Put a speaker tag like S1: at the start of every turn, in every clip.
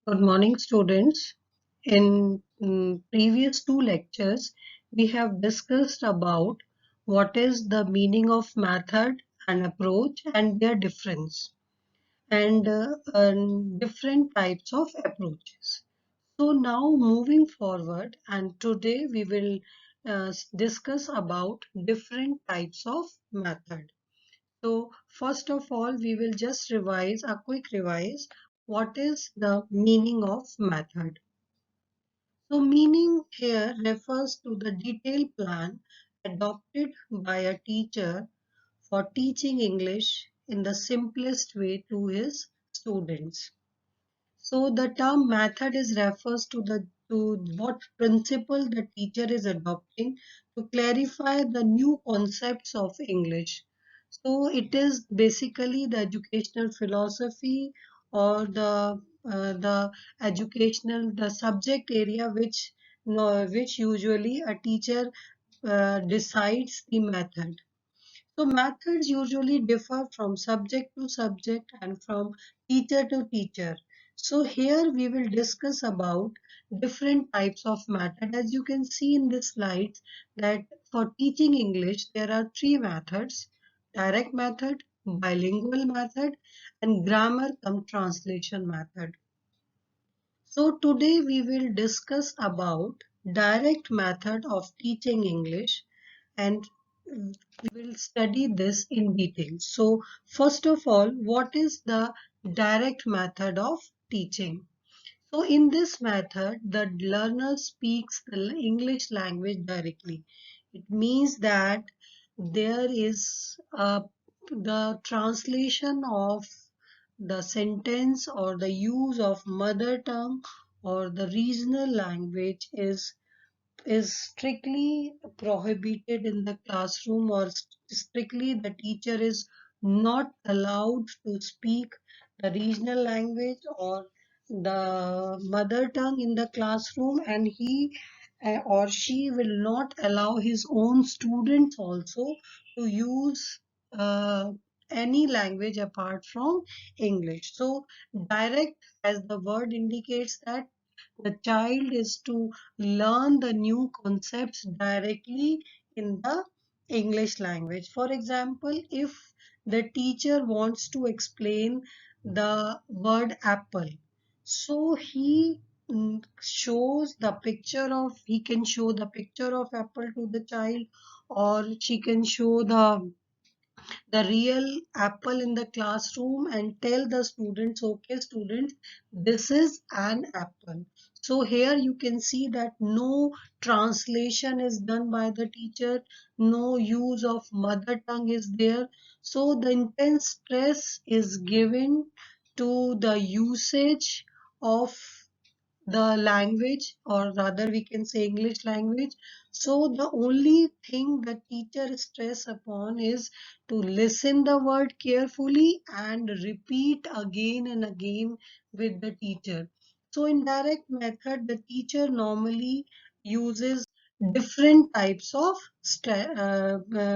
S1: Good morning, students. In previous two lectures, we have discussed about what is the meaning of method and approach and their difference and different types of approaches. So now moving forward, and today we will discuss about different types of method. So first of all, we will just revise a quick revise. What is the meaning of method? So meaning here refers to the detailed plan adopted by a teacher for teaching English in the simplest way to his students. So the term method is refers to what principle the teacher is adopting to clarify the new concepts of English. So it is basically the educational philosophy or the educational the subject area which which usually a teacher decides the method. So methods usually differ from subject to subject and from teacher to teacher. So here we will discuss about different types of method. As you can see in this slide that for teaching English there are three methods: direct method, bilingual method and grammar cum translation method. So today we will discuss about direct method of teaching English and we will study this in detail. So first of all, what is the direct method of teaching? So in this method, the learner speaks the English language directly. It means that there is the translation of the sentence or the use of mother tongue or the regional language is strictly prohibited in the classroom, or strictly the teacher is not allowed to speak the regional language or the mother tongue in the classroom, and he or she will not allow his own students also to use any language apart from English. So direct, as the word indicates, that the child is to learn the new concepts directly in the English language. For example, if the teacher wants to explain the word apple, so he can show the picture of apple to the child, or she can show the real apple in the classroom and tell the students, okay students, this is an apple. So here you can see that no translation is done by the teacher, no use of mother tongue is there. So the intense stress is given to the usage of the language, or rather we can say English language. So the only thing the teacher stress upon is to listen the word carefully and repeat again and again with the teacher. So in direct method, the teacher normally uses different types of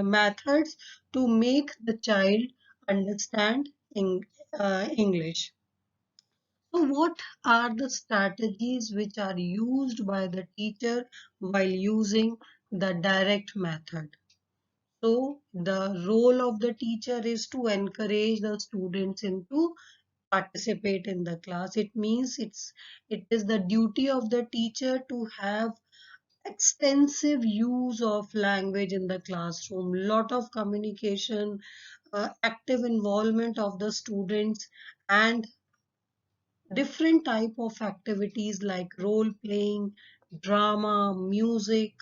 S1: methods to make the child understand English. So what are the strategies which are used by the teacher while using the direct method? So the role of the teacher is to encourage the students into participate in the class. It means it is the duty of the teacher to have extensive use of language in the classroom, lot of communication, active involvement of the students, and different type of activities like role playing, drama, music,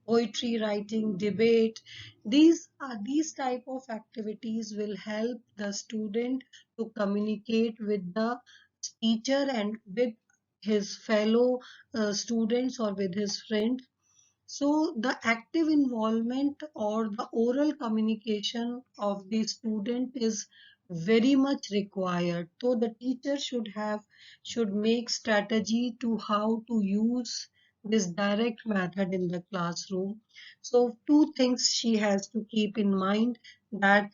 S1: poetry writing, debate. These type of activities will help the student to communicate with the teacher and with his fellow students or with his friends. So the active involvement or the oral communication of the student is very much required. So the teacher should make strategy to how to use this direct method in the classroom. So two things she has to keep in mind, that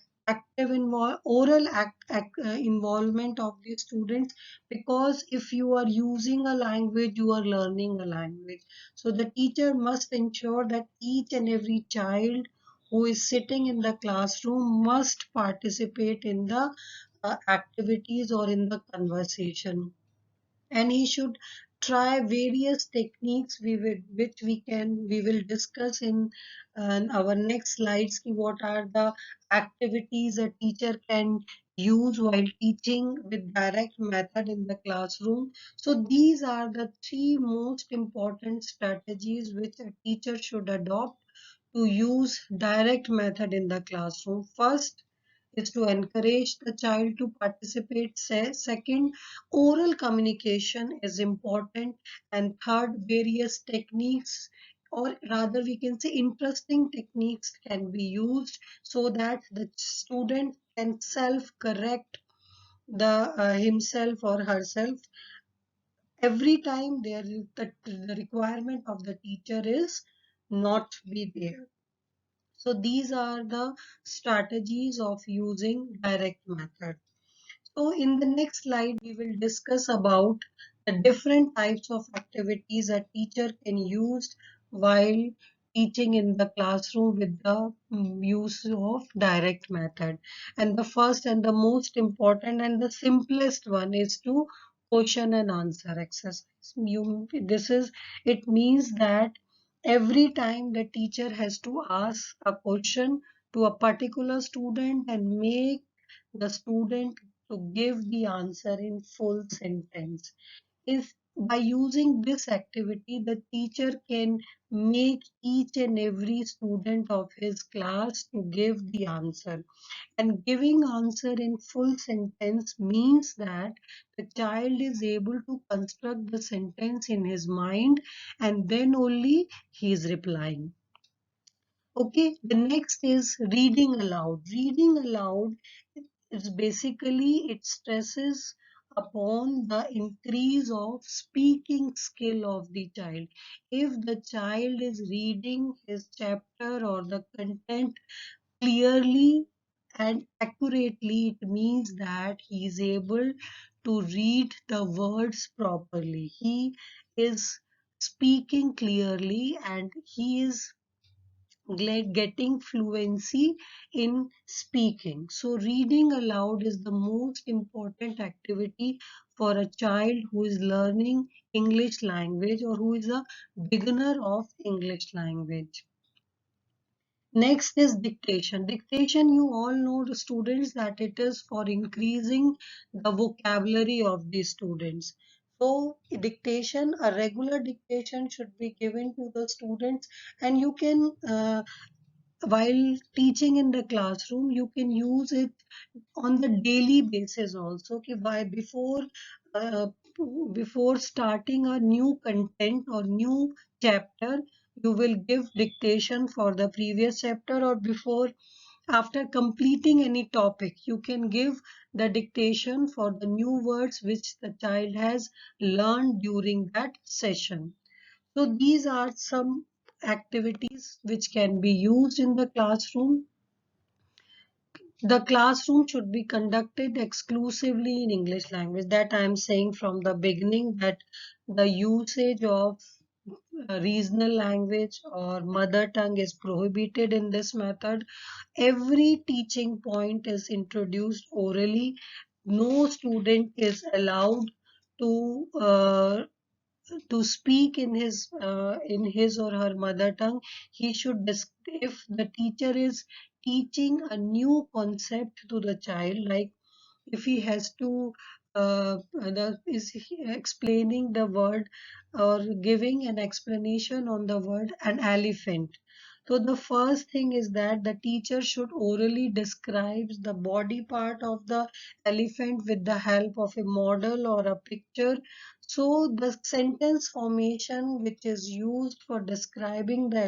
S1: involvement of the students, because if you are using a language, you are learning a language. So the teacher must ensure that each and every child who is sitting in the classroom must participate in the activities or in the conversation, and he should try various techniques we will discuss in our next slides, ki what are the activities a teacher can use while teaching with direct method in the classroom. So these are the three most important strategies which a teacher should adopt to use direct method in the classroom. First is to encourage the child to participate. Second, oral communication is important. And third, various techniques, or rather we can say interesting techniques, can be used so that the student can self correct the himself or herself every time the requirement of the teacher is not be there. So these are the strategies of using direct method. So in the next slide, we will discuss about the different types of activities a teacher can use while teaching in the classroom with the use of direct method. And the first and the most important and the simplest one is to question and answer exercise. It means that every time the teacher has to ask a question to a particular student and make the student to give the answer in full sentence. If by using this activity, the teacher can make each and every student of his class to give the answer. And giving answer in full sentence means that the child is able to construct the sentence in his mind, and then only he is replying. Okay, the next is reading aloud. Reading aloud is basically, it stresses upon the increase of speaking skill of the child. If the child is reading his chapter or the content clearly and accurately, it means that he is able to read the words properly. He is speaking clearly and he is getting fluency in speaking. So reading aloud is the most important activity for a child who is learning English language or who is a beginner of English language. Next is dictation. Dictation, you all know, the students, that it is for increasing the vocabulary of the students. So dictation, a regular dictation should be given to the students, and you can while teaching in the classroom, you can use it on the daily basis also. Okay, why uh, before starting a new content or new chapter, you will give dictation for the previous chapter, or before after completing any topic, you can give the dictation for the new words which the child has learned during that session. So these are some activities which can be used in the classroom. The classroom should be conducted exclusively in English language. That I am saying from the beginning, that the usage of regional language or mother tongue is prohibited in this method. Every teaching point is introduced orally. No student is allowed to speak in his or her mother tongue. He should if the teacher is teaching a new concept to the child, like if he has to is he explaining the word or giving an explanation on the word an elephant. So the first thing is that the teacher should orally describe the body part of the elephant with the help of a model or a picture. So the sentence formation which is used for describing the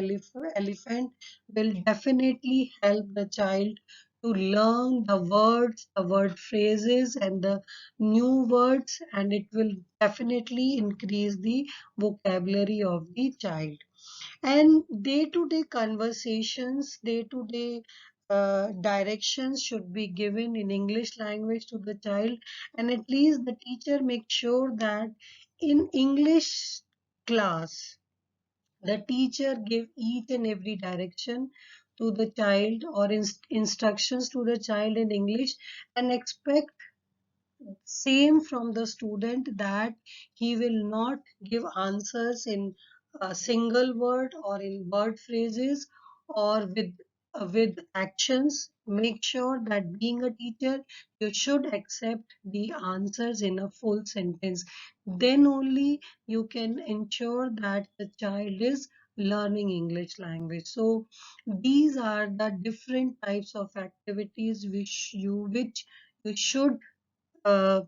S1: elephant will definitely help the child to learn the words, the word phrases, and the new words, and it will definitely increase the vocabulary of the child. And day to day conversations, day to day directions should be given in English language to the child, and at least the teacher makes sure that in English class the teacher give each and every direction to the child or instructions to the child in English, and expect same from the student, that he will not give answers in a single word or in word phrases or with actions. Make sure that being a teacher, you should accept the answers in a full sentence. Then only you can ensure that the child is learning English language. So these are the different types of activities which you should uh,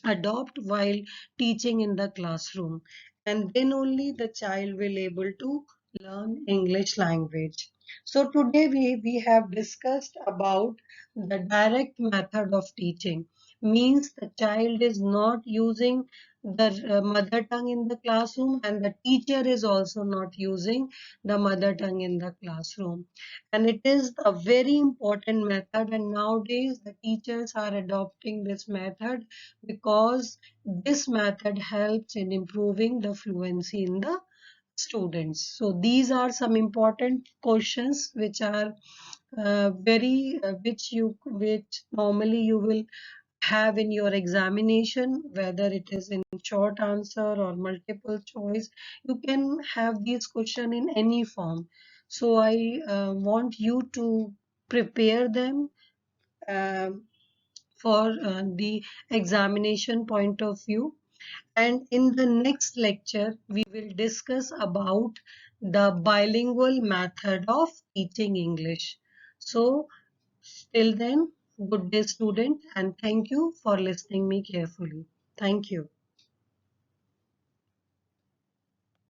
S1: adopt while teaching in the classroom, and then only the child will able to learn English language. So today we have discussed about the direct method of teaching, means the child is not using the mother tongue in the classroom, and the teacher is also not using the mother tongue in the classroom, and it is a very important method, and nowadays the teachers are adopting this method because this method helps in improving the fluency in the students. So these are some important questions which are very which normally you will have in your examination, whether it is in short answer or multiple choice. You can have these question in any form. So I want you to prepare them um for the examination point of view, and in the next lecture we will discuss about the bilingual method of teaching English. So till then, good day student, and thank you for listening me carefully. Thank you.